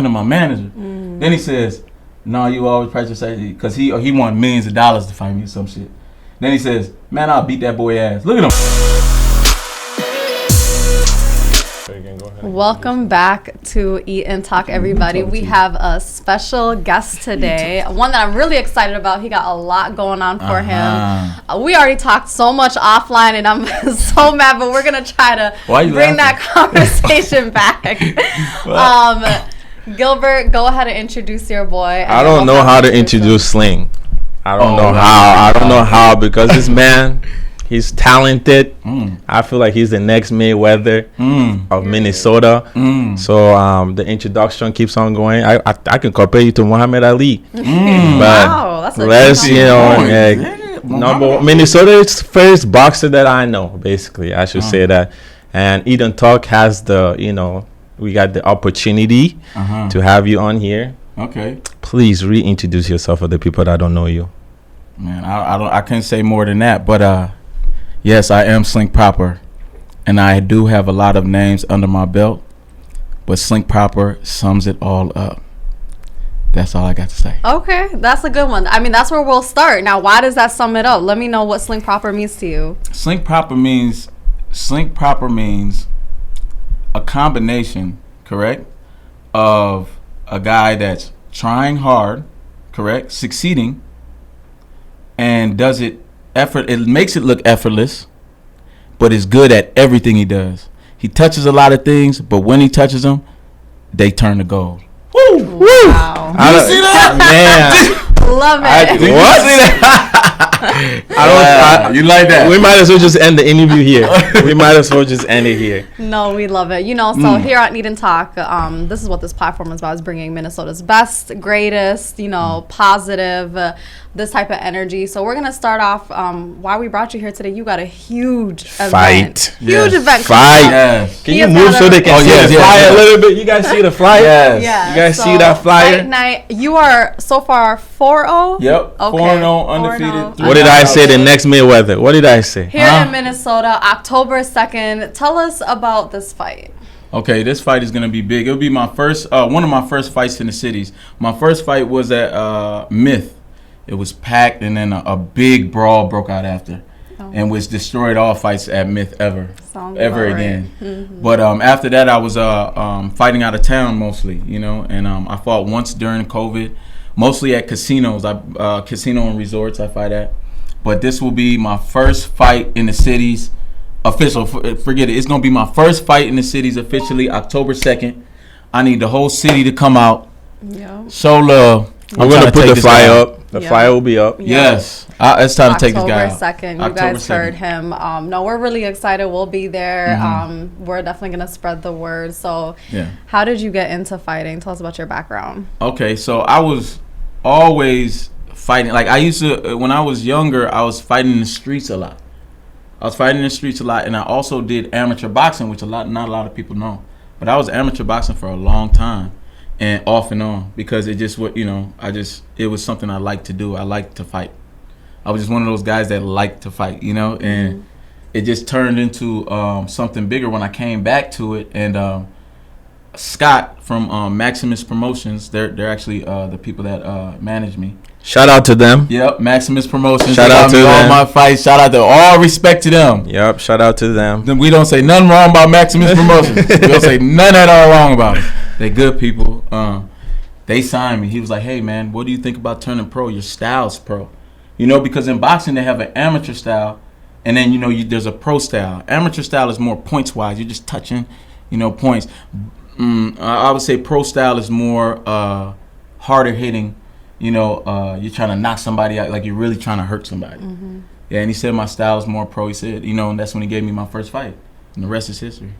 under my manager. Then he says, no, you always pressure say, because he want millions of dollars to fight me or some shit. Then he says, man, I'll beat that boy ass. Look at him. Welcome back to Eat and Talk, everybody. We have a special guest today, one that I'm really excited about. He got a lot going on for him. We already talked so much offline, and I'm so mad, but we're going to try to bring that conversation back. Gilbert, go ahead and introduce your boy. I don't know how to introduce Slink. I don't know how. I don't know how, because this man, he's talented. I feel like he's the next Mayweather of Minnesota. So the introduction keeps on going. I can compare you to Muhammad Ali. But wow, that's Minnesota's first boxer that I know, basically. I should say that. And Eat and Talk has the, we got the opportunity to have you on here. Okay. Please reintroduce yourself for the people that don't know you. Man, I can't say more than that, but yes, I am Slink Proper, and I do have a lot of names under my belt, but Slink Proper sums it all up. That's all I got to say. Okay, that's a good one. I mean, that's where we'll start. Now, why does that sum it up? Let me know what Slink Proper means to you. Slink Proper means a combination, correct, of a guy that's trying hard, correct, succeeding, and does it it makes it look effortless, but is good at everything he does. He touches a lot of things, but when he touches them, they turn to gold. Woo! Wow. You see that? Man. Love it. Did you see that? You like that? We might as well just end the interview here. We might as well just end it here. No, we love it. So here on Eat and Talk, this is what this platform is about, is bringing Minnesota's best, greatest, positive, this type of energy. So we're going to start off, why we brought you here today. You got a huge event. Huge event. Fight. Yes. Can you move so they can see the flyer a little bit? You guys see the flyer? Yes. You guys see that flyer? Fight night. You are so far 4-0? Yep. Okay. 4-0, undefeated. What did I say? The next Mayweather. What did I say? Here in Minnesota, October 2nd. Tell us about this fight. Okay, this fight is gonna be big. It'll be my first, one of my first fights in the cities. My first fight was at Myth. It was packed, and then a big brawl broke out after, and which destroyed all fights at Myth ever again. Mm-hmm. But after that, I was fighting out of town mostly, and I fought once during COVID, mostly at casinos. Casino and resorts I fight at. But this will be my first fight in the cities, official. Forget it. It's gonna be my first fight in the cities officially, October 2nd. I need the whole city to come out, show love. I'm gonna put the flyer up. The flyer will be up. Yes. It's time to take this guy out. October 2nd. You guys heard him. No, we're really excited. We'll be there. We're definitely going to spread the word. So how did you get into fighting? Tell us about your background. Okay, so I was always fighting. Like, I used to, when I was younger, I was fighting in the streets a lot. And I also did amateur boxing, which not a lot of people know. But I was amateur boxing for a long time. And off and on, because it just what it was something I liked to do. I liked to fight. I was just one of those guys that liked to fight, and it just turned into something bigger when I came back to it. And Scott from Maximus Promotions, they're actually the people that manage me. Shout out to them. Yep, Maximus Promotions. Shout out to them. All my fights. Shout out to all respect to them. Yep, shout out to them. Then we don't say nothing wrong about Maximus Promotions. We don't say none at all wrong about it. They good people. They signed me. He was like, hey, man, what do you think about turning pro? Your style's pro. Because in boxing, they have an amateur style, and then, there's a pro style. Amateur style is more points-wise. You're just touching, points. I would say pro style is more harder hitting. You're trying to knock somebody out, like you're really trying to hurt somebody. Yeah, and he said my style is more pro. He said, and that's when he gave me my first fight. And the rest is history.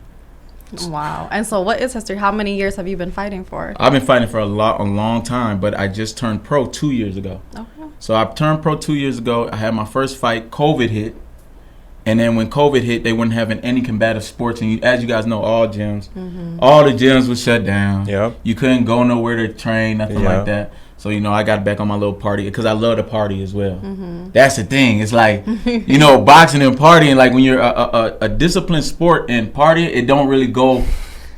Wow. And so what is history? How many years have you been fighting for? I've been fighting for a long time, but I just turned pro 2 years ago. Okay. So I turned pro 2 years ago. I had my first fight. COVID hit. And then when COVID hit, they weren't having any combative sports. And as you guys know, all the gyms were shut down. Yep. You couldn't go nowhere to train, nothing like that. So, I got back on my little party because I love to party as well. That's the thing. It's like, boxing and partying, like when you're a disciplined sport and partying, it don't really go.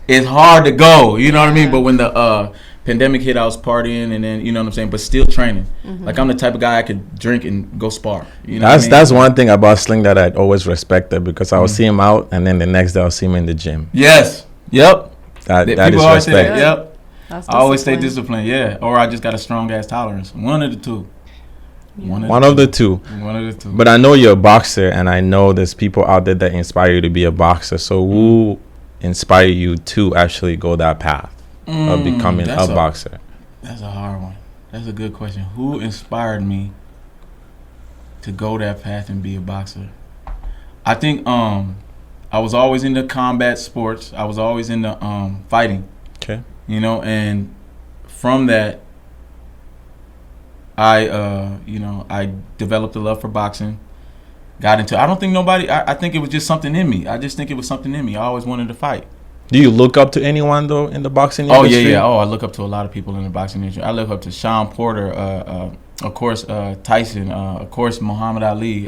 It's hard to go. You know what I mean? But when the pandemic hit, I was partying, and then, you know what I'm saying, but still training. Like, I'm the type of guy I could drink and go spar. You know that's one thing about Slink that I always respected, because I would see him out, and then the next day I'll see him in the gym. Yes. Yep. That is people always say respect. that. Yep. That's I always stay discipline. disciplined. Yeah. Or I just got a strong ass tolerance. One of the two. One of the two. One of the two. But I know you're a boxer, and I know there's people out there that inspire you to be a boxer. So who inspire you to actually go that path of becoming a boxer? That's a hard one. That's a good question. Who inspired me to go that path and be a boxer? I think I was always into combat sports. I was always into fighting. Okay. You know, and from that, I developed a love for boxing. Got into. I don't think nobody. I think it was just something in me. I just think it was something in me. I always wanted to fight. Do you look up to anyone though in the boxing Oh industry? yeah. Oh, I look up to a lot of people in the boxing industry. I look up to Sean Porter, of course, Tyson, of course, Muhammad Ali,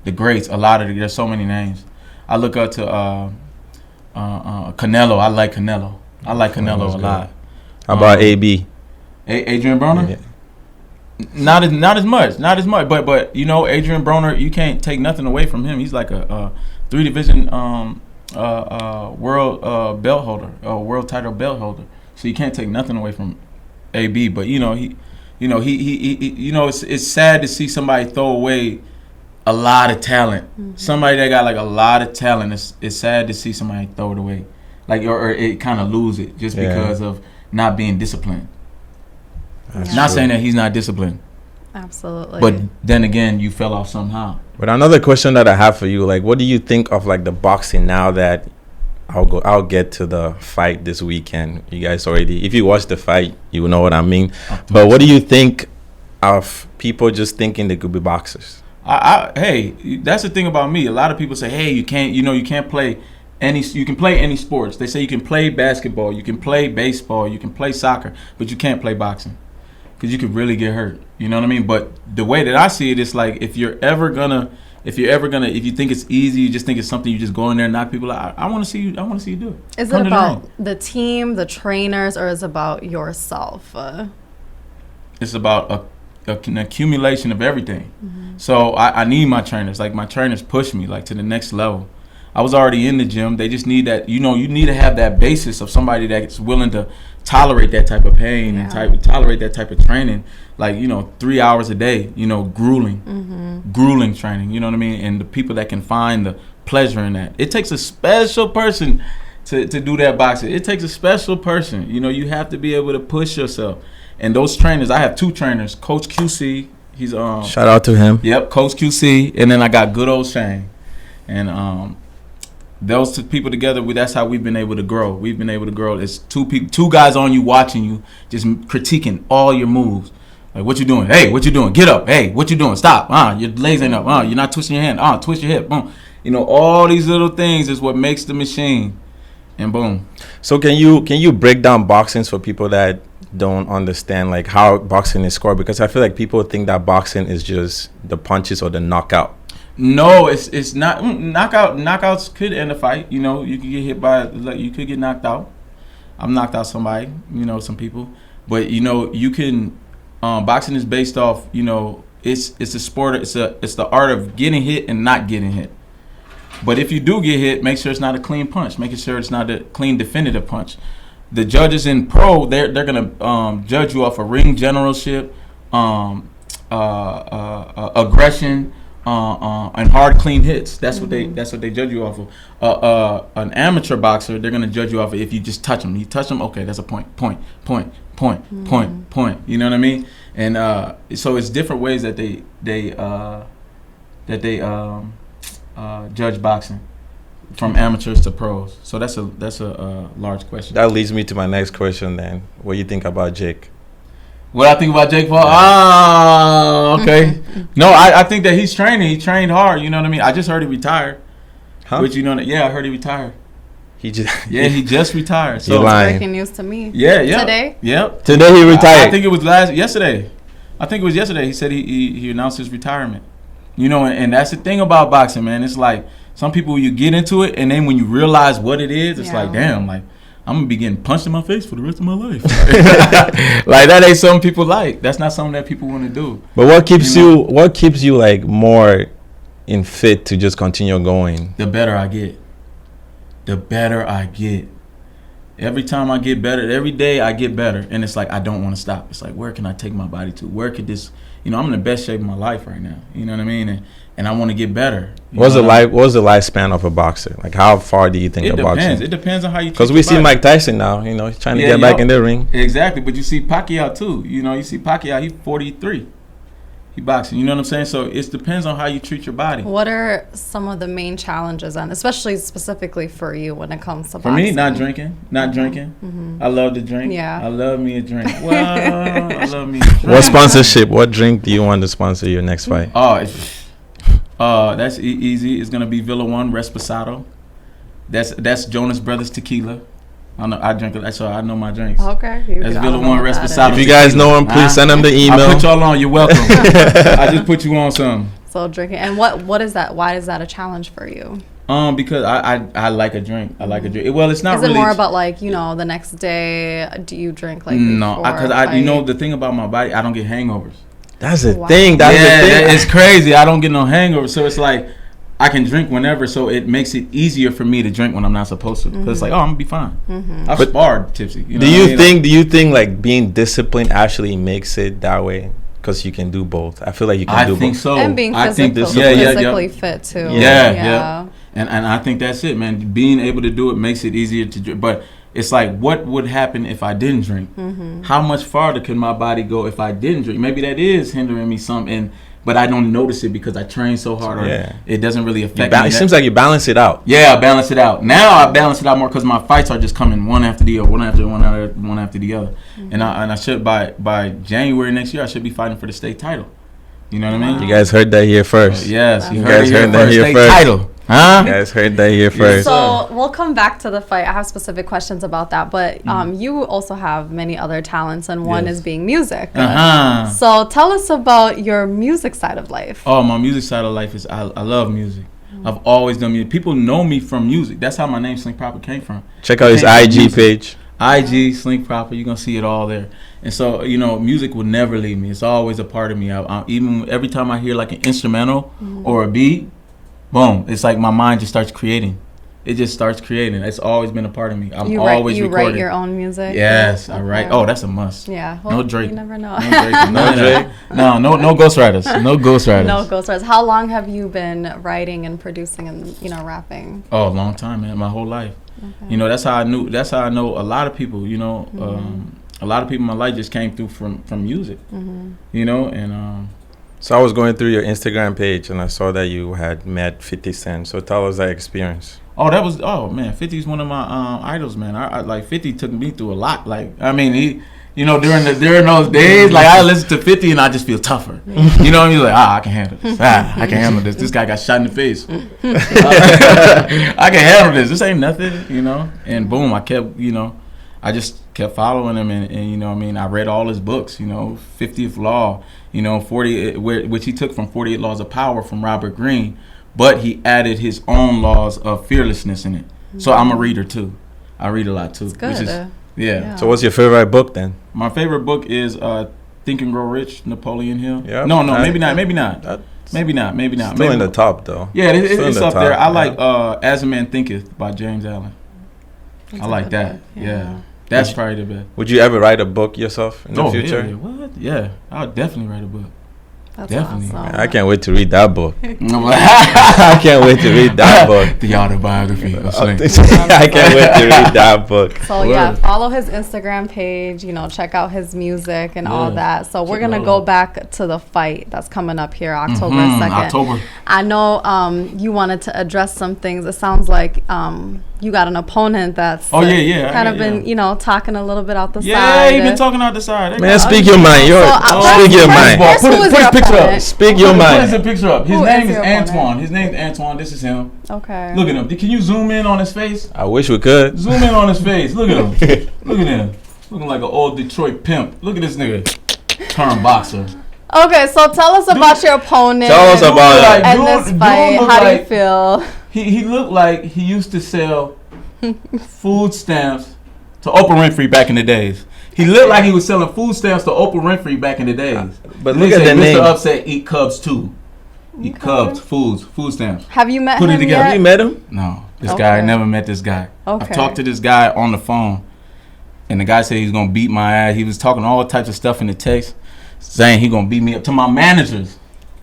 the greats. A lot of there's so many names. I look up to Canelo. I like Canelo. I like Canelo a lot. How about AB? Adrian Broner? Yeah. Not as much. But you know, Adrian Broner, you can't take nothing away from him. He's like a 3-division world belt holder, world title belt holder. So you can't take nothing away from AB. But you know, it's sad to see somebody throw away a lot of talent. Somebody that got like a lot of talent. It's sad to see somebody throw it away, like or it kind of lose it just because of not being disciplined. Not saying that he's not disciplined. Absolutely. But then again, you fell off somehow. But another question that I have for you, like, what do you think of like the boxing now that I'll get to the fight this weekend? You guys already, if you watch the fight, you know what I mean. But what do you think of people just thinking they could be boxers? Hey, that's the thing about me. A lot of people say, hey, you can't play you can play any sports. They say you can play basketball, you can play baseball, you can play soccer, but you can't play boxing. Because you could really get hurt, you know what I mean? But the way that I see it, it's like if you think it's easy, you just think it's something, you just go in there and knock people out. I want to see you do it. Is it about the team, the trainers, or is it about yourself? It's about an accumulation of everything. So I need my trainers. Like, my trainers push me like to the next level. I was already in the gym. They just need that, you need to have that basis of somebody that's willing to tolerate that type of pain and tolerate that type of training. Like, 3 hours a day, grueling training, you know what I mean? And the people that can find the pleasure in that. It takes a special person to do that boxing. It takes a special person. You have to be able to push yourself. And those trainers, I have 2 trainers, Coach QC. He's shout out to him. Yep, Coach QC, and then I got good old Shane. And those 2 people together, that's how we've been able to grow. We've been able to grow. It's 2 people, 2 guys on you, watching you, just critiquing all your moves. Like, what you doing? Hey, what you doing? Get up. Hey, what you doing? Stop. Your legs ain't up. You're not twisting your hand. Twist your hip. Boom. All these little things is what makes the machine. And boom. So can you break down boxing for people that don't understand like how boxing is scored? Because I feel like people think that boxing is just the punches or the knockout. No, it's not. Knockouts could end a fight. You could get hit by, you could get knocked out. I've knocked out somebody, some people. But you can. Boxing is based off. It's a sport. It's the art of getting hit and not getting hit. But if you do get hit, make sure it's not a clean punch. Making sure it's not a clean definitive punch. The judges in pro, they're gonna judge you off of ring generalship, aggression. And hard, clean hits. That's what they judge you off of. An amateur boxer, they're gonna judge you off of if you just touch them. You touch them, okay, that's a point. You know what I mean? And so it's different ways that they judge boxing, from amateurs to pros. So that's a large question. That leads me to my next question. Then, what do you think about Jake? What I think about Jake Paul? Okay. No, I think that he's training. He trained hard. You know what I mean? I just heard he retired. Huh? Which I heard he retired. He just he just retired. So you're lying. Breaking news to me. Yeah. Today. Yep. Today he retired. I think it was yesterday. I think it was yesterday. He said he announced his retirement. And that's the thing about boxing, man. It's like some people, you get into it, and then when you realize what it is, it's like, damn, like, I'm gonna be getting punched in my face for the rest of my life. Like that ain't something people like. That's not something that people want to do. But what keeps you like more in fit to just continue going? The better I get. Every time I get better, every day I get better, and it's like I don't want to stop. It's like, where can I take my body to? Where could this? I'm in the best shape of my life right now. You know what I mean? And I want to get better. What's the lifespan of a boxer? Like, how far do you think a boxer? It depends on how you. Because we see Mike Tyson now. He's trying to get back in the ring. Exactly, but you see Pacquiao too. You see Pacquiao. He's 43. He boxing. You know what I'm saying? So it depends on how you treat your body. What are some of the main challenges, and especially specifically for you when it comes to boxing? For me, not drinking. Mm-hmm. I love to drink. Yeah. I love me a drink. Well, I love me a drink. What sponsorship? What drink do you want to sponsor your next fight? That's easy. It's gonna be Villa One Resposado. That's Jonas Brothers tequila. I drink it, so I know my drinks. Okay. That's Villa One Resposado. If you guys know him, please send him the email. I'll put y'all on. You're welcome. I just put you on some. So drinking. And what is that? Why is that a challenge for you? Because I like a drink. I like a drink. Well, it's not. Is it more about like the next day? Do you drink like no? Because the thing about my body, I don't get hangovers. That's the thing. That's the thing. It's crazy. I don't get no hangovers, so it's like I can drink whenever, so it makes it easier for me to drink when I'm not supposed to. Because it's like, I'm gonna be fine. I've sparred tipsy. Do you think like being disciplined actually makes it that way? Because you can do both. I feel like you can do both. I think so. And being physically fit too. Yeah. And I think that's it, man. Being able to do it makes it easier to drink. But it's like, what would happen if I didn't drink? How much farther could my body go if I didn't drink? Maybe that is hindering me some, but I don't notice it because I train so hard. Or it doesn't really affect me. It seems like you balance it out. Yeah, I balance it out. Now I balance it out more because my fights are just coming one after the other, one after the other. And I should by January next year I should be fighting for the state title. You know what I mean? You guys heard that here first. Yes, you guys heard that here first. Title. Huh? You guys heard that here first. So we'll come back to the fight. I have specific questions about that, but you also have many other talents, and one is being music. So tell us about your music side of life. Oh, my music side of life is I love music. I've always done music. People know me from music. That's how my name Slink Proper came from. Check out his IG page. IG Slink Proper. You're gonna see it all there. And so music will never leave me. It's always a part of me. Even every time I hear like an instrumental or a beat, boom, it's like my mind just starts creating. It just starts creating. It's always been a part of me. You write your own music? Yes, I write. Oh, that's a must. Yeah. Well, no Drake. You never know. No Drake. No Drake. No ghostwriters. No ghostwriters. No ghostwriters. How long have you been writing and producing and rapping? Oh, a long time, man. My whole life. Okay. That's how I knew. That's how I know a lot of people. A lot of people in my life just came through from music. So I was going through your Instagram page and I saw that you had met 50 Cent. So tell us that experience. Oh, man, 50 is one of my idols, man. I like 50 took me through a lot. Like, I mean, he, during those days, like I listen to 50 and I just feel tougher. You know what I mean? Like, I can handle this. I can handle this. This guy got shot in the face. I can handle this. This ain't nothing, And boom, I kept, I just kept following him and I read all his books, 50th Law, 40, which he took from 48 Laws of Power from Robert Greene, but he added his own laws of fearlessness in it. So I'm a reader too. I read a lot too. It's good. Yeah. So what's your favorite book then? My favorite book is Think and Grow Rich, Napoleon Hill. Yeah. No, maybe not. Maybe not. Still in the top though. Yeah, it's up there. I like As a Man Thinketh by James Allen. I like that. Yeah. That's probably the best. Would you ever write a book yourself in the future? Yeah. What? Yeah, I'll definitely write a book. That's definitely. Awesome. Man, I can't wait to read that book. I can't wait to read that book. The autobiography of Slink. I can't wait to read that book. So follow his Instagram page, check out his music and all that. So we're gonna go back to the fight that's coming up here October 2nd. I know you wanted to address some things. It sounds like you got an opponent that's kind of been talking a little bit out the side. Yeah, he been talking out the side. Man, speak your mind. Speak your mind. Put his picture up. Speak your mind. Put his picture up. His name is Antoine. His name's Antoine. This is him. Okay. Look at him. Can you zoom in on his face? I wish we could. Zoom in on his face. Look at him. Look at him. Looking like an old Detroit pimp. Look at this nigga. Turn boxer. Okay, so tell us about your opponent. Tell us about and this fight. How do you feel? He looked like he used to sell food stamps to Oprah Winfrey back in the days. He looked like he was selling food stamps to Oprah Winfrey back in the days. But look at the Mr. name. Upset eat Cubs too. Eat Cubs, food stamps. Have you met Put him it together. yet? Have you met him? No, this guy, I never met this guy. Okay. I talked to this guy on the phone, and the guy said he's gonna beat my ass. He was talking all types of stuff in the text, saying he gonna beat me up to my managers.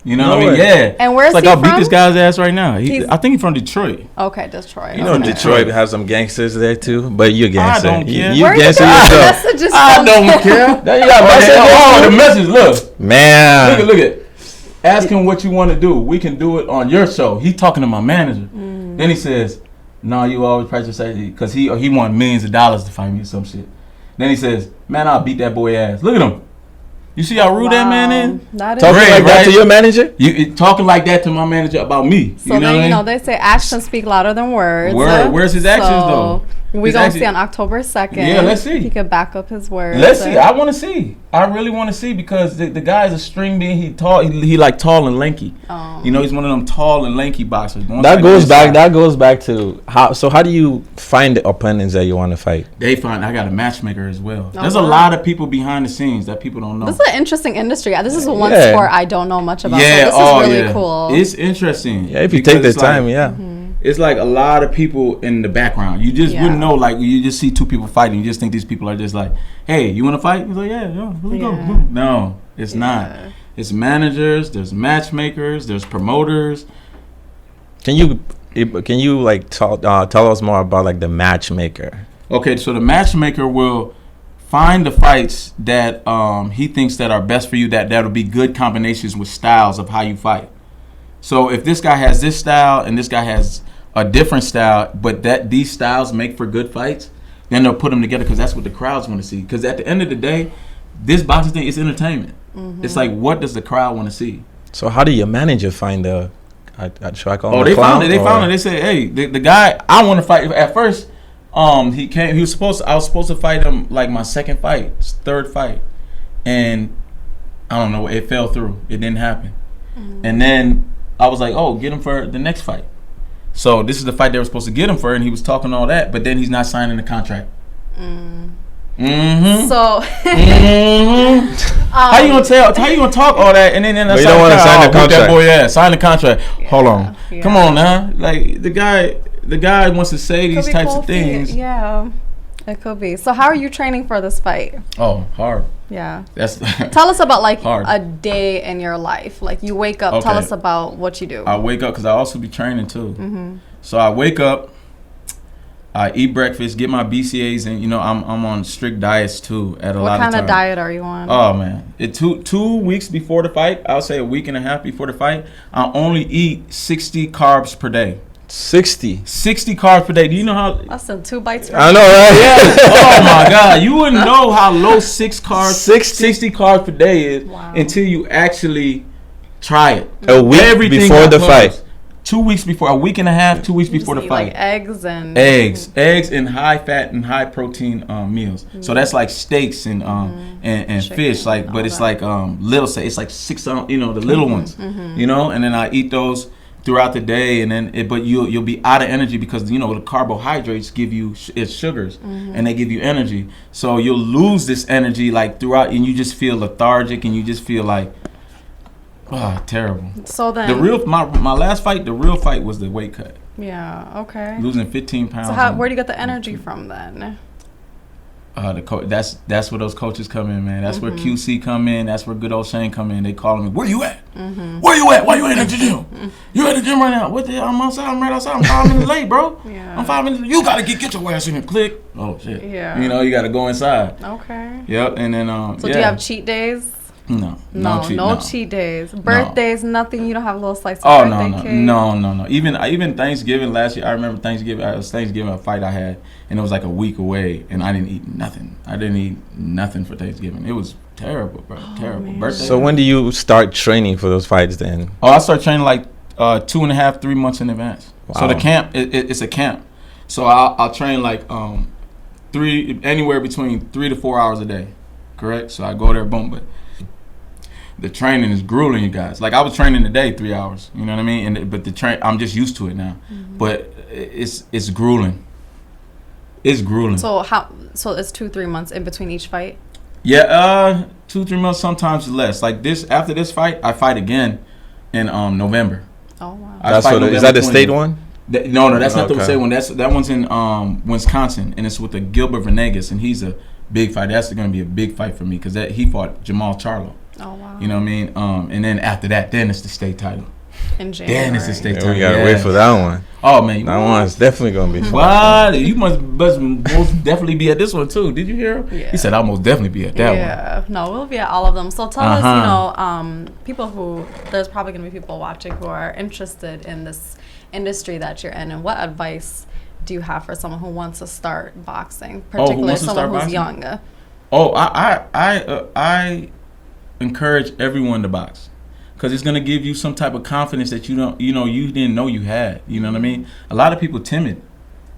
You know what I mean? Yeah. And where's it's like he I'll from? beat this guy's ass right now. I think he's from Detroit. Okay, Detroit. You know Okay. Detroit has some gangsters there too, but you're a gangster. I don't care. You Where gangster you got yourself. messages I from? don't care. There you got Oh, the message. Look. Man. Look at. Ask him what you want to do. We can do it on your show. He talking to my manager. Then he says, "No, you always practice safety," because he want millions of dollars to fight me or some shit. Then he says, "Man, I'll beat that boy ass." Look at him. You see how rude that man is? That is Talking Great, like that right? to your manager? You talking like that to my manager about me? So you know then, what I mean? they say actions speak louder than words. Where's his actions, though? We're His going to actions- see on October 2nd. Yeah, let's see. If he could back up his words. Let's see. I want to see. I really want to see because the guy's a string being. He tall. He like tall and lanky. You know, he's one of them tall and lanky boxers. That goes back to how. So how do you find the opponents that you want to fight? I got a matchmaker as well. There's wow. a lot of people behind the scenes that people don't know. This is an interesting industry. This is one Yeah. sport I don't know much about. Yeah, so this is really cool. It's interesting. Yeah, if you because take the it's like- time, yeah. It's like a lot of people in the background. You just wouldn't know. Like you just see two people fighting. You just think these people are just like, "Hey, you want to fight?" He's like, "Yeah, let's go." No, it's not. It's managers. There's matchmakers. There's promoters. Can you like tell us more about like the matchmaker? Okay, so the matchmaker will find the fights that he thinks that are best for you. That'll be good combinations with styles of how you fight. So if this guy has this style and this guy has a different style, but that these styles make for good fights, then they'll put them together because that's what the crowds want to see. Because at the end of the day, this boxing thing is entertainment. It's like, what does the crowd want to see? So how do your manager find the? Should I call him They a clown, found it. They found it. They said, "Hey, the guy I want to fight." At first, he came. I was supposed to fight him like my second fight, third fight, and I don't know. It fell through. It didn't happen. And then I was like, "Oh, get him for the next fight." So this is the fight they were supposed to get him for, and he was talking all that, but then he's not signing the contract. So How you gonna tell? How you gonna talk all that and then But you don't want to sign the contract. That boy, sign the contract. Hold on, yeah. come on now. Like the guy wants to say these could be types cold of things. feet. Yeah, it could be. So how are you training for this fight? Oh, hard. Yeah. That's Tell us about like hard. a day in your life. Like you wake up. Tell Okay. us about what you do. I wake up because I also be training too. So I wake up, I eat breakfast, get my BCAAs, and I'm on strict diets too. At a What lot kind of of times. diet are you on? Oh man, it 2 weeks before the fight. I'll say a week and a half before the fight. I only eat 60 carbs per day. 60. 60 carbs per day. Do you know how? Less than 2 bites. Per I know, right? Oh my God, you wouldn't know how low 60 carbs per day is Wow. until you actually try it. A week Everything before got the carbs. fight. 2 weeks before, a week and a half, 2 weeks You before just the eat, fight. like eggs and Eggs and high fat and high protein meals. So that's like steaks and and Chicken fish. Like, and but all it's that. like little steak. It's like 6 ounce, the little ones. And then I eat those throughout the day, and then but you'll be out of energy because the carbohydrates give you it's sugars and they give you energy. So you'll lose this energy like throughout, and you just feel lethargic and you just feel like. Terrible. So then My last fight, the real fight was the weight cut. Yeah. Okay. Losing 15 pounds. So where do you get the energy from then? That's where those coaches come in, man. That's where QC come in. That's where good old Shane come in. They calling me, "Where you at? Where you at? Why you ain't at the gym? You at the gym right now? What the hell? I'm outside. I'm right outside. I'm 5 minutes late, bro. Yeah. I'm 5 minutes. You gotta get your ass in and click. Oh shit. Yeah. You gotta go inside. Okay. Yep. And then So do you have cheat days? No cheat days. Birthdays, nothing. You don't have a little slice of Oh birthday cake? no. Even Thanksgiving last year, I remember Thanksgiving. It was Thanksgiving a fight I had, and it was like a week away, and I didn't eat nothing. I didn't eat nothing for Thanksgiving. It was terrible, bro. Terrible. Man. Birthday. So when do you start training for those fights then? I started training like 2.5, 3 months in advance. So the Wow. camp, it's a camp. So I'll train like anywhere between 3 to 4 hours a day. Correct. So I go there, boom, but. The training is grueling, you guys. Like I was training today 3 hours. You know what I mean? But I'm just used to it now. But it's grueling. It's grueling. So it's 2-3 months in between each fight? Yeah, 2-3 months, sometimes less. Like this, after this fight, I fight again in November. Oh wow. Is that the state one? No, that's not the state one. That one's in Wisconsin, and it's with the Gilbert Venegas, and he's a big fight. That's going to be a big fight for me because he fought Jamal Charlo. Oh wow. You know what I mean? And then after that, then it's the state title. In January. Then it's the state title. We gotta wait for that one. Oh man, that one's definitely gonna be fun. What? You must most definitely be at this one too. Did you hear him? Yeah. He said I'll most definitely be at that one. Yeah, no, we'll be at all of them. So tell us, people who there's probably gonna be people watching who are interested in this industry that you're in, and what advice do you have for someone who wants to start boxing, particularly someone who's young? Oh, I encourage everyone to box. Because it's going to give you some type of confidence that you didn't know you had. You know what I mean? A lot of people timid.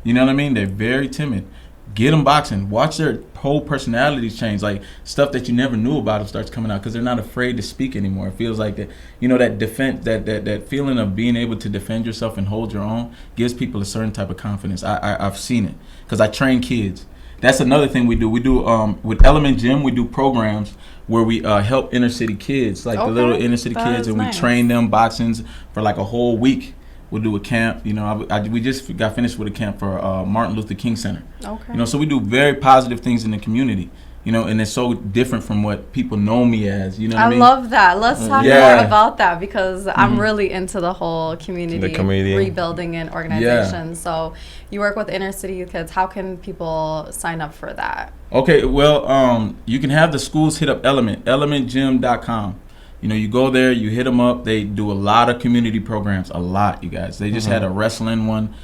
You know what I mean? They're very timid. Get them boxing. Watch their whole personalities change. Like, stuff that you never knew about them starts coming out because they're not afraid to speak anymore. It feels like that, that defense, that feeling of being able to defend yourself and hold your own gives people a certain type of confidence. I've seen it because I train kids. That's another thing we do. We do, with Element Gym, we do programs where we help inner city kids, like the little inner city kids, and we train them boxings for like a whole week. We'll do a camp. We just got finished with a camp for Martin Luther King Center. Okay. So we do very positive things in the community. And it's so different from what people know me as. You know what I mean? I love that. Let's talk more about that because I'm really into the whole community rebuilding and organization. Yeah. So you work with inner city youth kids. How can people sign up for that? Okay, well, you can have the schools hit up elementgym.com. You go there, you hit them up. They do a lot of community programs, a lot, you guys. They just had a wrestling one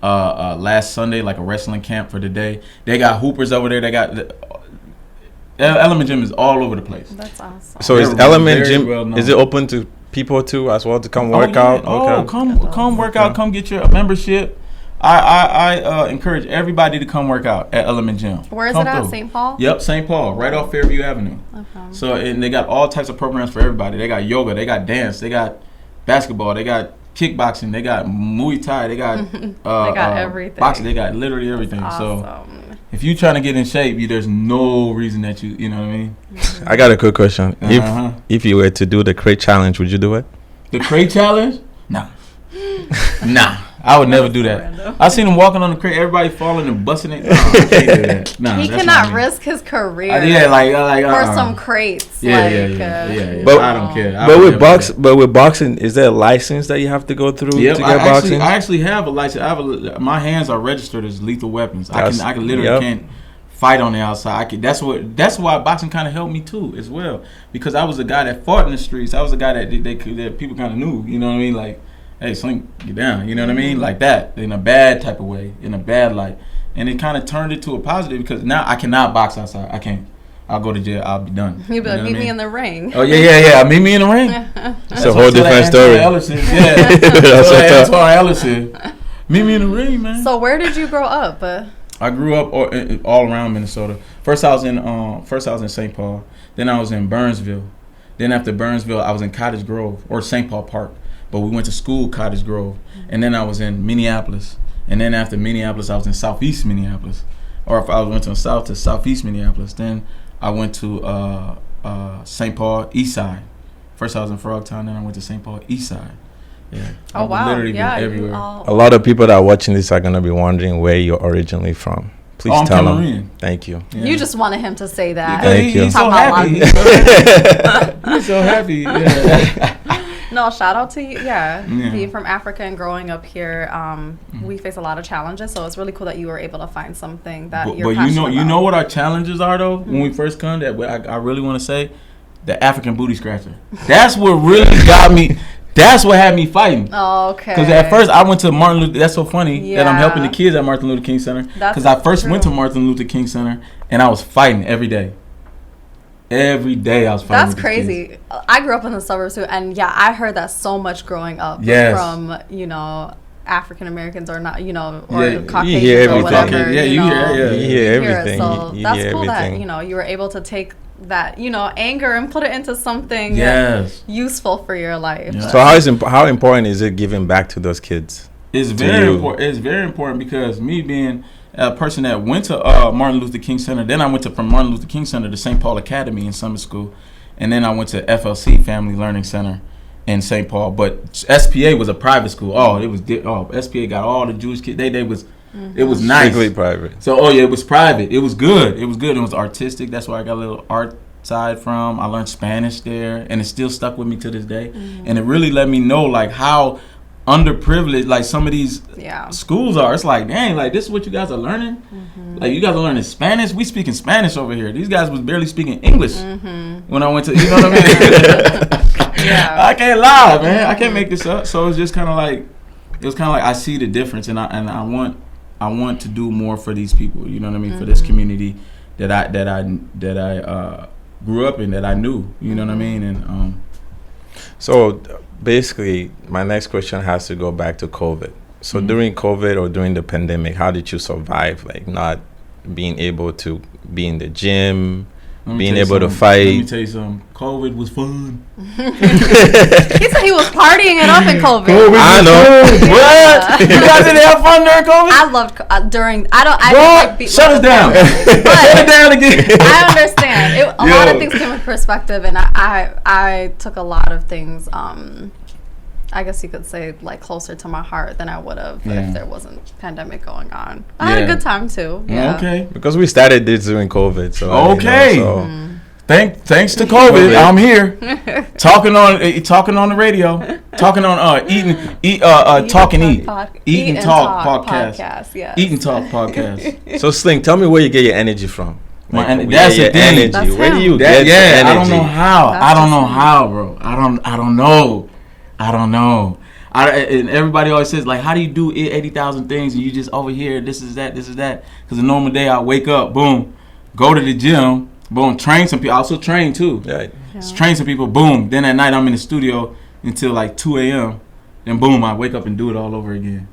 last Sunday, like a wrestling camp for the day. They got hoopers over there. They got... Element Gym is all over the place. That's awesome. So is Element Gym, is it open to people too as well to come work out? Okay. Come work out. Come get your membership. I encourage everybody to come work out at Element Gym. Where is it at? St. Paul? Yep, St. Paul, right off Fairview Avenue. Okay. So, and they got all types of programs for everybody. They got yoga, they got dance, they got basketball, they got kickboxing, they got Muay Thai, they got they got everything. Boxing, they got literally everything. That's awesome. So if you're trying to get in shape, there's no reason that you know what I mean? I got a quick question. If you were to do the crate challenge, would you do it? The crate challenge? Nah. I would never do that. I seen him walking on the crate, everybody falling and busting it. He cannot risk his career. For some crates. Yeah. But I don't care. But with boxing, is there a license that you have to go through to get boxing? I actually have a license. My hands are registered as lethal weapons. I can literally can't fight on the outside. That's why boxing kind of helped me too as well, because I was a guy that fought in the streets. I was a guy that people kind of knew. You know what I mean? Like, hey, Slink, get down. You know what I mean? Like that, in a bad type of way, in a bad light. And it kind of turned it to a positive because now I cannot box outside. I can't. I'll go to jail. I'll be done. You'll be like, meet me in the ring. Oh, yeah. Meet me in the ring. It's a whole different story. That's what Ellison. Meet me in the ring, man. So where did you grow up? I grew up all around Minnesota. First I was in St. Paul. Then I was in Burnsville. Then after Burnsville, I was in Cottage Grove or St. Paul Park. But we went to school, Cottage Grove. And then I was in Minneapolis. And then after Minneapolis, I was in Southeast Minneapolis. Or if I went to Southeast Minneapolis. Then I went to St. Paul East Side. First I was in Frogtown, then I went to St. Paul East Side. Yeah. Oh, wow. Literally been everywhere. A lot of people that are watching this are going to be wondering where you're originally from. Please tell them. Thank you. Yeah. You just wanted him to say that. Thank you. He's so happy. He's so happy. Yeah. No, shout out to you. Being from Africa and growing up here, we face a lot of challenges. So it's really cool that you were able to find something that you're passionate about. You know what our challenges are though. When we first come, that I really want to say, the African booty scratcher. That's what really got me. That's what had me fighting. Oh, okay. Because at first I went to Martin Luther. That's so funny that I'm helping the kids at Martin Luther King Center. Because I first went to Martin Luther King Center and I was fighting every day. Every day I was fighting. That's crazy. Kids. I grew up in the suburbs too, and I heard that so much growing up from African Americans or not, or Caucasians or whatever. You hear everything. So that's cool that you were able to take that anger and put it into something useful for your life. So how important is it giving back to those kids? It's very important. It's very important because me being a person that went to Martin Luther King Center. Then I went from Martin Luther King Center to St. Paul Academy in summer school, and then I went to FLC Family Learning Center in St. Paul. But SPA was a private school. SPA got all the Jewish kids. They was. It was nice. Strictly private. So it was private. It was good. It was artistic. That's where I got a little art side from. I learned Spanish there, and it still stuck with me to this day. And it really let me know like how underprivileged like some of these schools are. It's like, dang, like this is what you guys are learning. Like you guys are learning Spanish. We speaking Spanish over here. These guys was barely speaking English when I went to. You know what I mean? I can't lie, man. I can't make this up. So it's just kind of like I see the difference, and I want to do more for these people. You know what I mean? For this community that I grew up in, that I knew. You know what I mean? And so basically, my next question has to go back to COVID. So during COVID or during the pandemic, how did you survive? Like not being able to be in the gym, being able to fight. Let me tell you something. COVID was fun. He said he was partying it up in COVID. I know. What? You guys didn't have fun during COVID? I loved during. I Shut us down. Shut it down again. I understand. A lot of things came with perspective, and I took a lot of things. I guess you could say like closer to my heart than I would have if there wasn't pandemic going on. I had a good time too. Yeah. Okay. Because we started this during COVID. So okay. Thanks to COVID, I'm here talking on the radio, talking on Talk and Eat podcast. Yes. Eat and Talk podcast. So Slink, tell me where you get your energy from. Like, that's the thing. Energy. Where do you get your energy? I don't know how, bro. I don't know. And everybody always says, like, how do you do 80,000 things and you just over here, this is that. Because a normal day I wake up, boom, go to the gym, boom, train some people. I also train too. Right. Train some people, boom. Then at night I'm in the studio until like 2 a.m. Then boom, I wake up and do it all over again.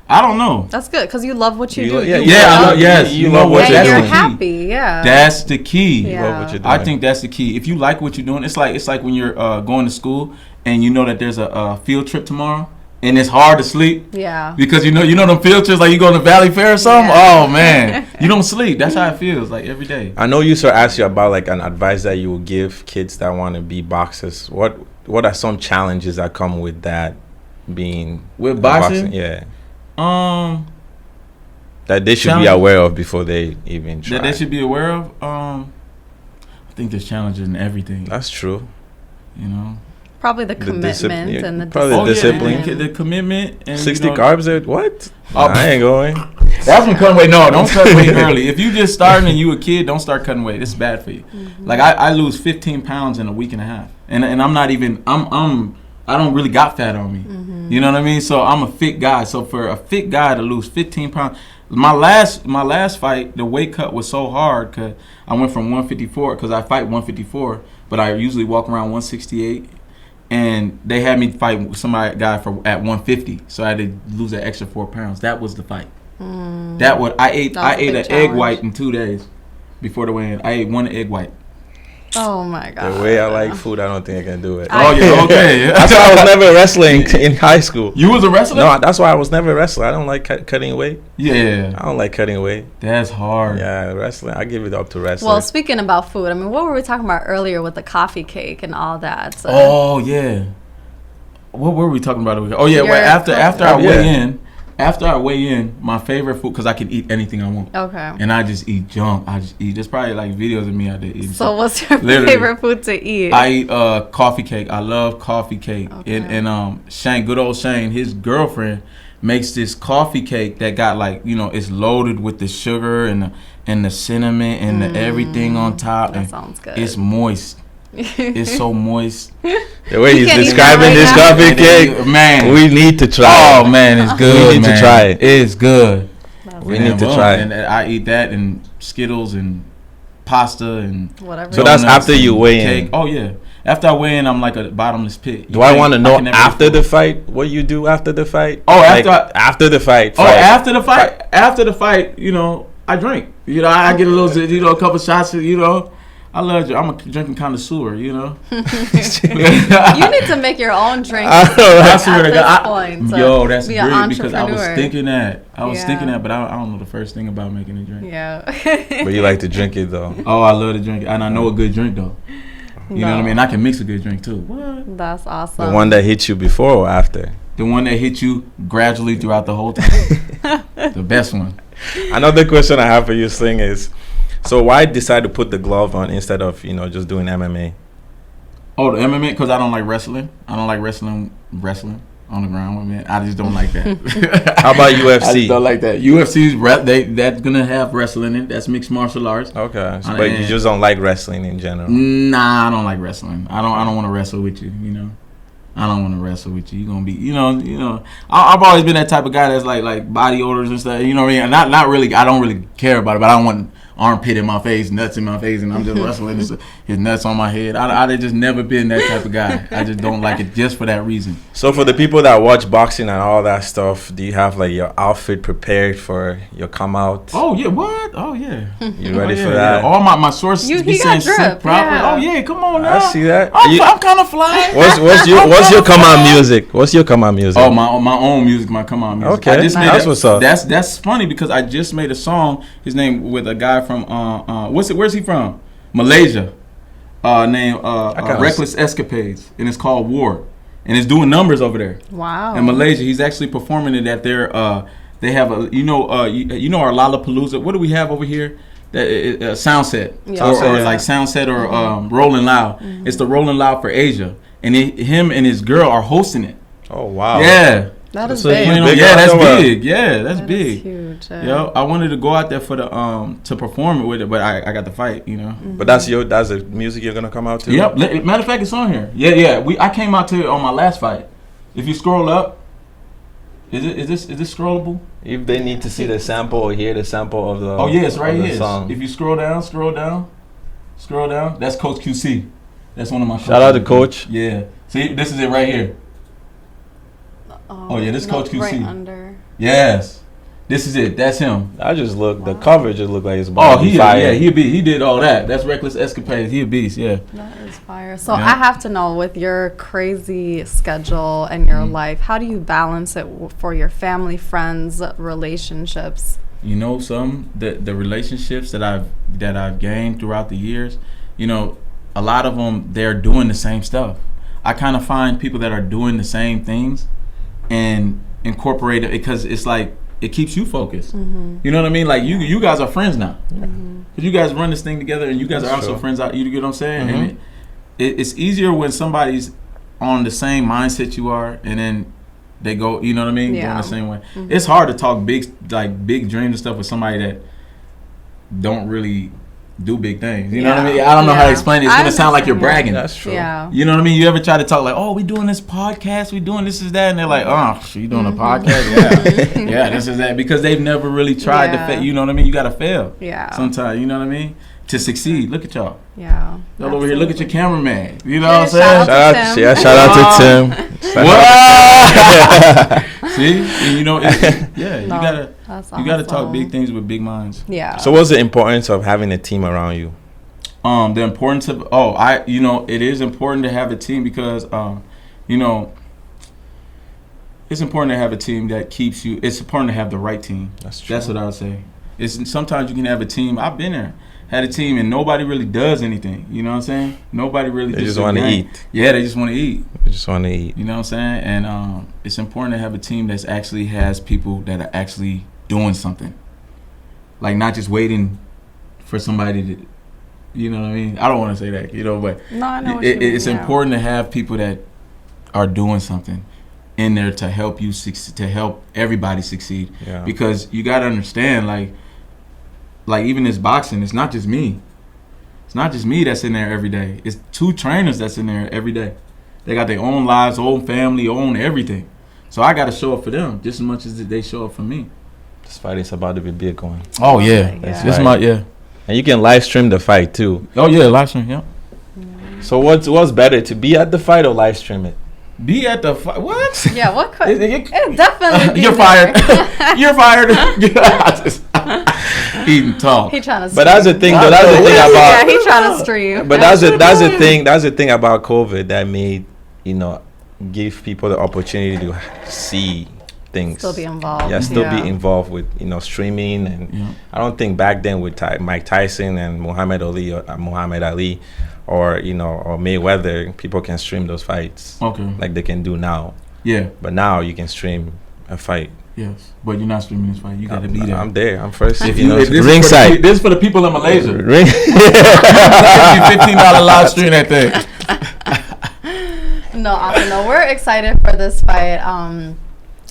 I don't know. That's good because you love what you do. You love what you're doing. You're happy, yeah. That's the key. You love what you're doing. I think that's the key. If you like what you're doing, it's like when you're going to school and you know that there's a field trip tomorrow and it's hard to sleep. Yeah. Because you know them field trips like you go to Valley Fair or something. Yeah. Oh man, you don't sleep. That's how it feels like every day. I know Yusra asked you about like an advice that you would give kids that want to be boxers. What are some challenges that come with that being with boxing? Yeah. That they should be aware of before they even try. That they should be aware of. I think there's challenges in everything. That's true. You know. Probably the commitment and the discipline. The commitment. And 60 carbs. What? I ain't going. That's when cutting weight. No, don't cut weight early. If you just starting and you a kid, don't start cutting weight. It's bad for you. Like I lose 15 pounds in a week and a half, and I'm not even. I don't really got fat on me. You know what I mean? So I'm a fit guy. So for a fit guy to lose 15 pounds, my last fight, the weight cut was so hard because I went from 154 because I fight 154, but I usually walk around 168, and they had me fight with guy at 150, so I had to lose an extra 4 pounds. That was the fight. I ate an egg white in 2 days before the weigh-in. I ate one egg white. Oh my god! The way I like food, I don't think I can do it. Oh yeah, okay. That's why I was never wrestling in high school. You was a wrestler? No, that's why I was never a wrestler. I don't like cutting weight. Yeah, I don't like cutting weight. That's hard. Yeah, wrestling. I give it up to wrestling. Well, speaking about food, I mean, what were we talking about earlier with the coffee cake and all that? So. Oh yeah. What were we talking about? Oh yeah. Well, after I weigh in, my favorite food, because I can eat anything I want. Okay. And I just eat junk. There's probably like videos of me out there eating. So what's your favorite food to eat? I eat coffee cake. I love coffee cake. Okay. And Shane, good old Shane, his girlfriend makes this coffee cake that got like, it's loaded with the sugar and the cinnamon and the everything on top. That sounds good. It's moist. It's so moist. The way he's describing this coffee cake, man, we need to try. Oh man, it's good. We need to try it. It's good. We need to try it. And I eat that and Skittles and pasta and whatever. So that's after you weigh in. Oh yeah. After I weigh in, I'm like a bottomless pit. Do I want to know after the fight what you do after the fight? Oh, after the fight. Oh, after the fight. After the fight, I drink. I get a little, a couple shots. I love. I'm a drinking connoisseur. You know. You need to make your own drink. I swear to God. Point, Yo, that's great because I was thinking that. But I don't know the first thing about making a drink. Yeah. But you like to drink it though. Oh, I love to drink it, and I know a good drink though. You know what I mean? I can mix a good drink too. What? That's awesome. The one that hit you before or after? The one that hit you gradually throughout the whole time. The best one. Another question I have for you, Sling, is so why decide to put the glove on instead of just doing MMA? Oh, the MMA, because I don't like wrestling. I don't like wrestling on the ground with me. I just don't like that. How about UFC? I just don't like that. UFC's that's gonna have wrestling in it. That's mixed martial arts. Okay, but you just don't like wrestling in general. Nah, I don't like wrestling. I don't want to wrestle with you. I don't want to wrestle with you. You're gonna be, I've always been that type of guy that's like body odors and stuff. You know what I mean? Not really. I don't really care about it, but I don't want armpit in my face, nuts in my face, and I'm just wrestling his nuts on my head. I just never been that type of guy. I just don't like it just for that reason. So for the people that watch boxing and all that stuff, do you have like your outfit prepared for your come out? Oh yeah, what? Oh yeah. You ready for that? Yeah. All my sources be saying Slink Proper. Yeah. Oh yeah, come on now. I see that. I'm kind of fly. What's your come out music? What's your come out music? Oh, my own music, my come out music. Okay, that's what's up. That's funny because I just made a song. His name with a guy from where's he from? Malaysia. Named Reckless Escapades, and it's called War, and it's doing numbers over there. Wow. In Malaysia, he's actually performing it at their. They have a our Lollapalooza. What do we have over here? That Soundset, or like Soundset or Rolling Loud. Mm-hmm. It's the Rolling Loud for Asia, and him and his girl are hosting it. Oh wow! Yeah. That is big. That's big. Yeah, that's big. Huge. Yo, I wanted to go out there for the to perform it with it, but I got the fight, Mm-hmm. But that's the music you're gonna come out to. Yep. Matter of fact, it's on here. Yeah. I came out to it on my last fight. If you scroll up, is this scrollable? If they need to see the sample or hear the sample of the it's right here. Song. If you scroll down, that's Coach QC. That's one of my coaches. Shout out to Coach. Yeah. See, this is it right here. Oh yeah, this Coach QC. Right under. Yes, this is it. That's him. The cover just look like it's about fire. Yeah, he did all that. That's Reckless Escapades. He a beast. Yeah. That is fire. So I have to know, with your crazy schedule and your life, how do you balance it for your family, friends, relationships? The relationships that I've gained throughout the years. A lot of them, they're doing the same stuff. I kind of find people that are doing the same things and incorporate it, because it's like it keeps you focused. Mm-hmm. You know what I mean? Like you guys are friends now, because you guys run this thing together, and you guys are also friends out. You get what I'm saying? Mm-hmm. And it's easier when somebody's on the same mindset you are, and then they go. You know what I mean? Going the same way. Mm-hmm. It's hard to talk big dreams and stuff with somebody that don't really do big things. You know what I mean? I don't know how to explain it. It's gonna sound like you're bragging. That's true. Yeah. You know what I mean? You ever try to talk like, oh, we doing this podcast, we doing this is that, and they're like, oh, you doing a podcast? Yeah, yeah, this is that, because they've never really tried to fail. You know what I mean? You gotta fail. Yeah. Sometimes, you know what I mean? To succeed. Look at y'all. Yeah. Y'all over here. Look at your cameraman. You know what I'm saying? Shout out to Tim. What? See, and you gotta talk big things with big minds. Yeah. So what's the importance of having a team around you? The importance of it is important to have a team, because it's important to have a team that keeps you. It's important to have the right team. That's true. That's what I would say. Sometimes you can have a team. I've been there. Had a team and nobody really does anything. You know what I'm saying? Nobody really. They just want to eat. Yeah, they just want to eat. They just want to eat. You know what I'm saying? And it's important to have a team that's actually has people that are actually doing something. Like, not just waiting for somebody to. You know what I mean? I don't want to say that, but no, I know what you mean. It's important to have people that are doing something in there to help you to help everybody succeed. Yeah. Because you got to understand, like even this boxing, it's not just me. It's not just me that's in there every day. It's 2 trainers that's in there every day. They got their own lives, own family, own everything. So I got to show up for them just as much as they show up for me. This fight is about to be a big one. Oh yeah, this right. And you can live stream the fight too. Oh yeah, live stream. Yeah. So what's better, to be at the fight or live stream it? Be at the fight. What? Yeah, what could it definitely You're fired. You're fired. Eating talk. He trying to. But that's the thing, though. That's the thing about. Yeah, he trying to stream. But that's the thing. That's the thing about COVID that made give people the opportunity to see things. Still be involved. Yeah, be involved with streaming, and I don't think back then with Mike Tyson and Muhammad Ali or Mayweather, people can stream those fights. Okay. Like they can do now. Yeah. But now you can stream a fight. Yes, but you're not streaming this fight. You got to be there. I'm there. I'm first. Ringside. This is for the people in Malaysia. $15 live stream that thing. No, we're excited for this fight.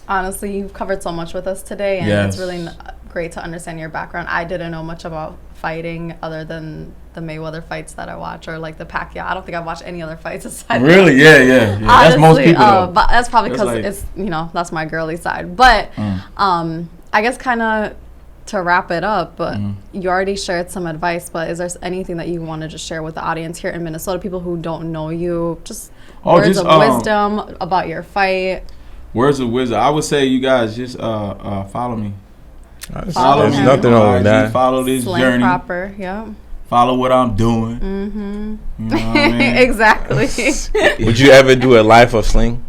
Honestly, you've covered so much with us today, and it's really great to understand your background. I didn't know much about fighting other than the Mayweather fights that I watch, or like the Pacquiao. I don't think I've watched any other fights aside. Really? Yeah. Honestly, that's most people. But that's probably because it's that's my girly side. But I guess kind of to wrap it up, but you already shared some advice. But is there anything that you want to just share with the audience here in Minnesota, people who don't know you, just words of wisdom about your fight? Words of wisdom. I would say you guys just follow me. There's nothing wrong with that. Follow this Slink journey. Proper, yeah. Follow what I'm doing. Mm-hmm. You know what I mean? Exactly. Would you ever do a live of Slink?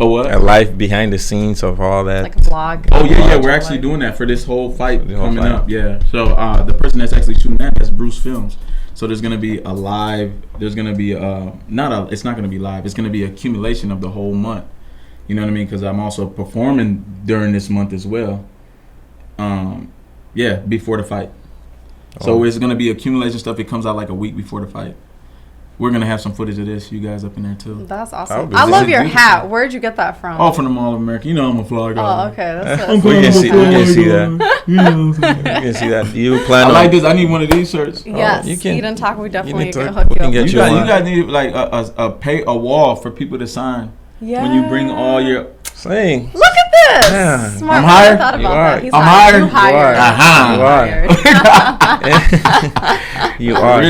A what? A live behind the scenes of all that. Like a vlog. Oh yeah. We're actually doing that for this whole fight coming up. Yeah. So the person that's actually shooting that's Bruce Films. So there's gonna be a live. There's gonna be it's not gonna be live. It's gonna be accumulation of the whole month. You know what I mean? Because I'm also performing during this month as well. Before the fight. So it's going to be accumulation stuff. It comes out like a week before the fight. We're going to have some footage of this. You guys up in there too. That's awesome. I love your hat. Where'd you get that from? Oh, from the Mall of America. You know I'm a fly guy. Oh, okay. That's we can see that. We can see that. You plan I like this. I need one of these shirts. Yes. You can. Eat and Talk. We definitely can hook you up. You guys need like a wall for people to sign. Yeah. When you bring all your Slink. Look at this. Yeah. Smart. I'm hired. I thought about that. He's I'm hired. You are.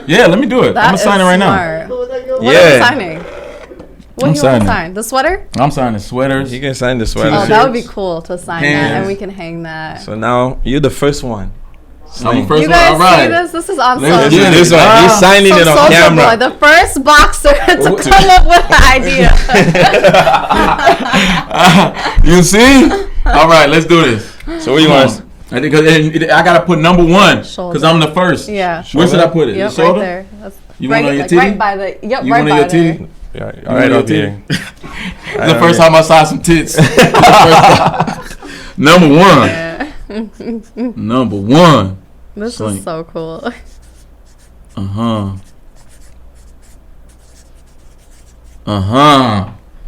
Yeah, let me do it. I'm gonna sign it right now. What are you signing? What do you want to sign? The sweater? I'm signing sweaters. You can sign the sweater. Oh, that would be cool to sign that, and we can hang that. So now you're the first one. I'm the first you guys one. All right. see this? This is on This one. He's signing it on camera. Boy, the first boxer to come up with the idea. You see? All right, let's do this. So what you want? I think I gotta put number one because I'm the first. Yeah. Where should I put it? Yep, Shoulder? right there. You want on your titty? Right by the. Yep, you right by there. Yeah, all right up here. It's the first time I saw some tits. Number one. Number one. This is so cool.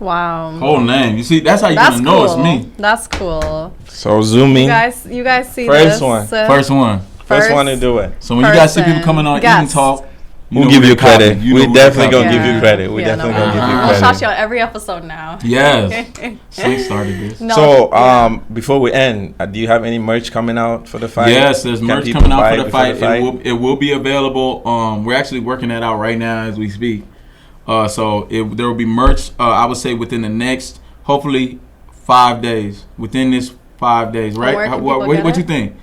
Wow. Whole name. You see, that's how you're gonna know it's me. That's cool. So zooming. You guys see First this? one. First one. First one to do it. So when you guys see people coming on Eating Talk, we'll give you credit. We definitely gonna give you credit. We definitely gonna give you We'll credit. shout you out every episode now. Yes. Slink started this. So before we end, do you have any merch coming out for the fight? Yes, there's merch coming out for the fight. It will be available. We're actually working that out right now as we speak. So there will be merch. I would say within the next, hopefully, 5 days. Within this 5 days, right? What you think?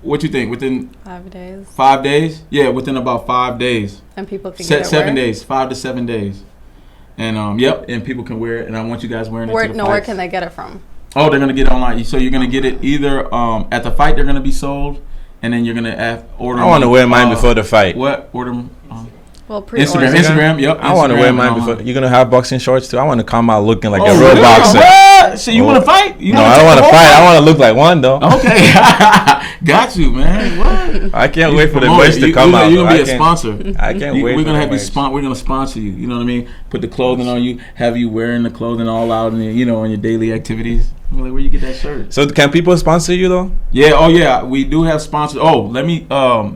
What you think? Within 5 days. 5 days? Yeah, within about 5 days. And people can get it 7 days. 5 to 7 days. And and people can wear it. And I want you guys wearing it. Where can they get it from? Oh, they're gonna get it online. So you're gonna get it either at the fight. They're gonna be sold, and then you're gonna order. I want to wear mine before the fight. What order? Instagram. Yep. I want to wear mine before. You're gonna have boxing shorts too. I want to come out looking like a real really? boxer. What? So you want to fight? No, I don't want to fight. I want to look like one though. Okay, got you, man. What? I can't wait for the merch to come out. You're gonna be a sponsor. I can't wait. We're gonna have you We're gonna sponsor you. You know what I mean? Put the clothing on you. Have you wearing the clothing all out in on your daily activities. I'm like, where you get that shirt? So can people sponsor you though? Yeah. Oh yeah. We do have sponsors. Oh, let me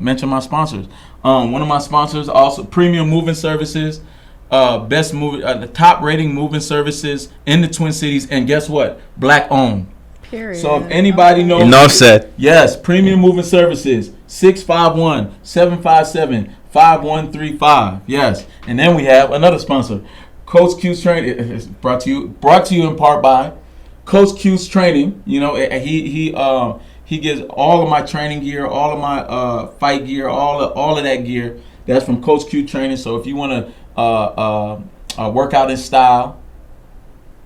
mention my sponsors. One of my sponsors also Premium Moving Services, best movie, the top rating moving services in the Twin Cities, and guess what? Black owned. Period. So if anybody knows, enough said. Yes, Premium Moving Services 651-757-5135. Yes, and then we have another sponsor, Coach Q's training is brought to you in part by Coach Q's training. You know, he gives all of my training gear, all of my fight gear, all of that gear. That's from Coach Q training. So if you want to work out in style,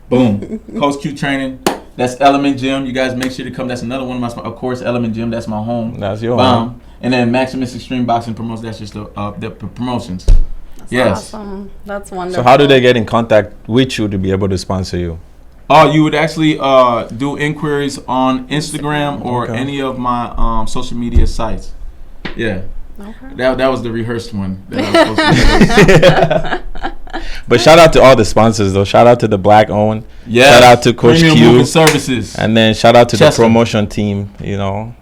boom, Coach Q training. That's Element Gym. You guys make sure to come. That's another one of my, of course, Element Gym. That's my home. That's your home. And then Maximus Extreme Boxing Promotions. That's just the promotions. That's yes. awesome. That's wonderful. So how do they get in contact with you to be able to sponsor you? You would actually do inquiries on Instagram or any of my social media sites. Yeah. Okay. That was the rehearsed one that I was supposed to do. But shout out to all the sponsors though. Shout out to the Black Owned. Yes. Shout out to Coach Q. Services. And then shout out to the promotion team. You know,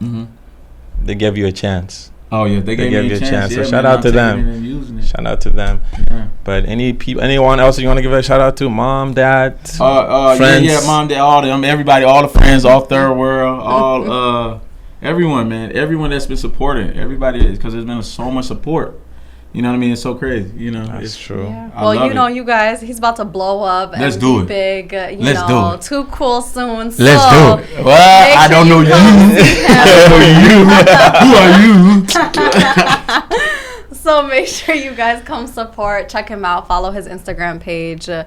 they gave you a chance. Oh yeah, they gave me a chance. So shout out to them. Shout out to them. Yeah. But anyone else you want to give a shout out to? Mom, dad, friends. Yeah, mom, dad, all them, everybody, all the friends, all Third World, all everyone, man, everyone that's been supporting, everybody is, because there's been so much support. You know what I mean? It's so crazy. You know, that's true. Yeah. Well, you know, you guys, he's about to blow up. Let's do it. Big, Let's do it. Too cool soon. So let's do it. Well, I don't know you. I don't know you. Who are you? So make sure you guys come support. Check him out. Follow his Instagram page. You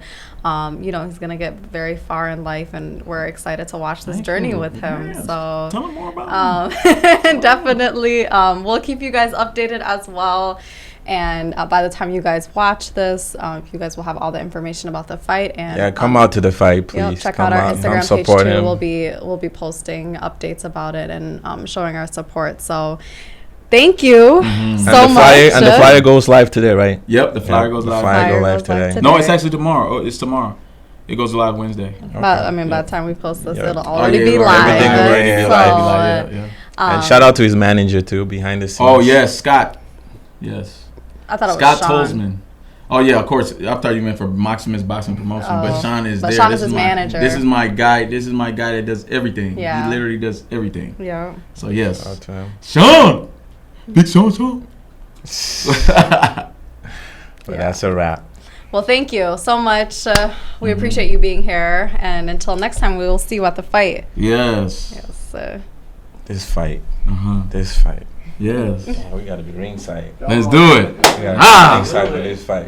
know, he's gonna get very far in life, and we're excited to watch this journey with him. Yes. So tell him more about him. Definitely, we'll keep you guys updated as well. And by the time you guys watch this, you guys will have all the information about the fight. And come out to the fight, please. Yep, check out our Instagram page too. Him. We'll be posting updates about it and showing our support. So thank you so much. And the flyer goes live today, right? Yep, the flyer goes live. The flyer goes live today. No, it's actually tomorrow. Oh, it's tomorrow. It goes live Wednesday. Okay. But I mean, by the time we post this, it'll already be live. Everything will already be live. And shout out to his manager too, behind the scenes. Oh yes, Scott. Yes. I thought it Scott was Sean. Tolzman. Oh yeah, of course. I thought you meant for Maximus Boxing Promotion, but Sean is there. Sean is his manager. This is my guy. This is my guy that does everything. Yeah. He literally does everything. Yeah. So yes. Sean, big Sean. But that's a wrap. Well, thank you so much. We appreciate you being here, and until next time, we will see you at the fight. Yes. Yes. This fight. This fight. Yes. We gotta be ringside. Let's do it. We gotta be ringside for this fight.